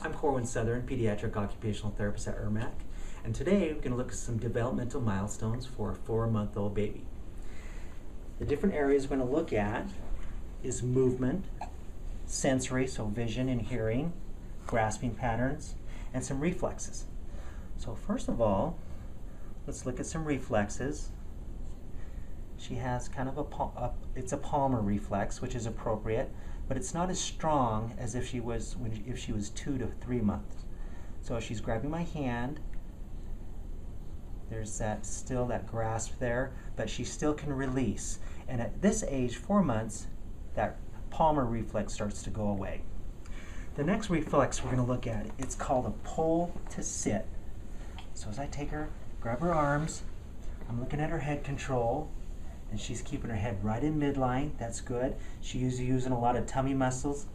I'm Corwin Southern, Pediatric Occupational Therapist at ERMAC, and today we're going to look at some developmental milestones for a 4-month-old baby. The different areas we're going to look at is movement, sensory, so vision and hearing, grasping patterns, and some reflexes. So first of all, let's look at some reflexes. She has kind of it's a palmar reflex, which is appropriate, but it's not as strong as if she was 2 to 3 months. So she's grabbing my hand. There's still that grasp there, but she still can release. And at this age, 4 months, that palmar reflex starts to go away. The next reflex we're going to look at, it's called a pull to sit. So as I take her, grab her arms, I'm looking at her head control, and she's keeping her head right in midline. That's good. She's using a lot of tummy muscles.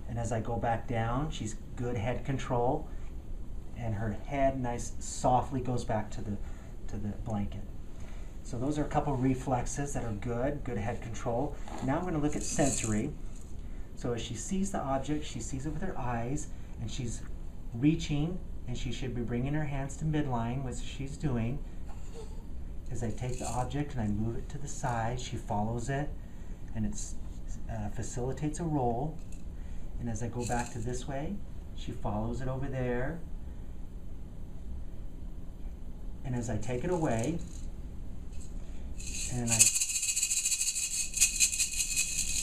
And as I go back down, she's good head control. And her head nice softly goes back to the blanket. So those are a couple reflexes that are good head control. Now I'm going to look at sensory. So as she sees the object, she sees it with her eyes, and she's reaching, and she should be bringing her hands to midline, which she's doing. As I take the object and I move it to the side, she follows it, and it facilitates a roll. And as I go back to this way, she follows it over there. And as I take it away, and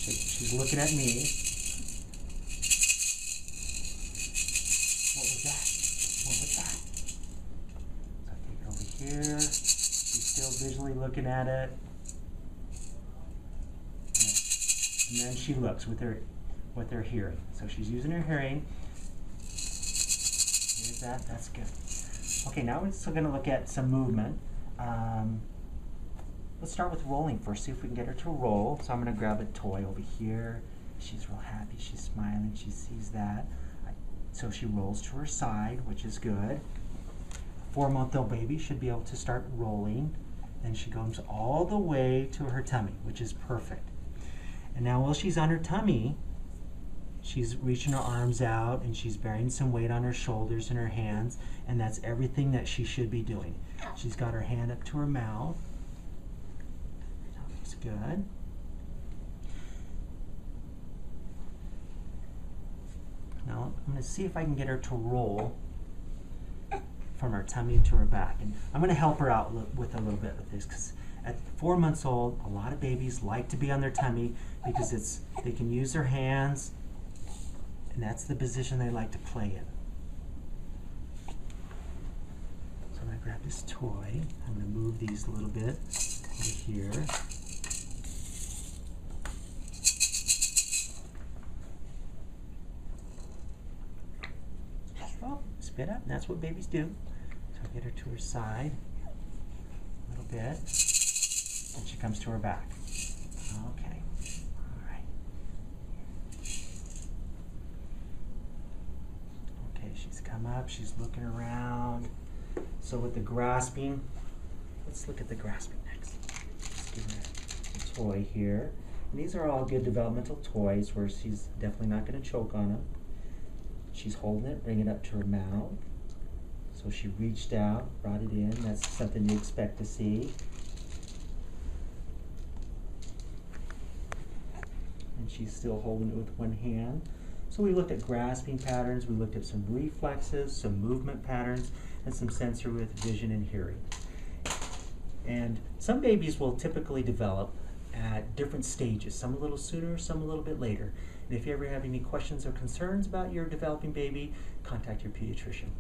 she's looking at me. What was that? What was that? So I take it over here. Still visually looking at it, and then she looks with her hearing. So she's using her hearing. Here's that. That's good. Okay, now we're still going to look at some movement. Let's start with rolling first. See if we can get her to roll. So I'm going to grab a toy over here. She's real happy. She's smiling. She sees that. So she rolls to her side, which is good. 4-month-old baby should be able to start rolling. And she goes all the way to her tummy, which is perfect. And now while she's on her tummy, she's reaching her arms out, and she's bearing some weight on her shoulders and her hands, and that's everything that she should be doing. She's got her hand up to her mouth. That looks good. Now I'm going to see if I can get her to roll from her tummy to her back. And I'm going to help her out with a little bit with this, because at 4 months old, a lot of babies like to be on their tummy because they can use their hands, and that's the position they like to play in. So I'm going to grab this toy. I'm going to move these a little bit over here. Oh, spit up. That's what babies do. So I get her to her side a little bit, and she comes to her back. Okay. All right. Okay, she's come up. She's looking around. So with the grasping, let's look at the grasping next. Let's give her a toy here. And these are all good developmental toys where she's definitely not going to choke on them. She's holding it, bringing it up to her mouth. So she reached out, brought it in. That's something you expect to see. And she's still holding it with one hand. So we looked at grasping patterns, we looked at some reflexes, some movement patterns, and some sensory with vision and hearing. And some babies will typically develop at different stages, some a little sooner, some a little bit later. And if you ever have any questions or concerns about your developing baby, contact your pediatrician.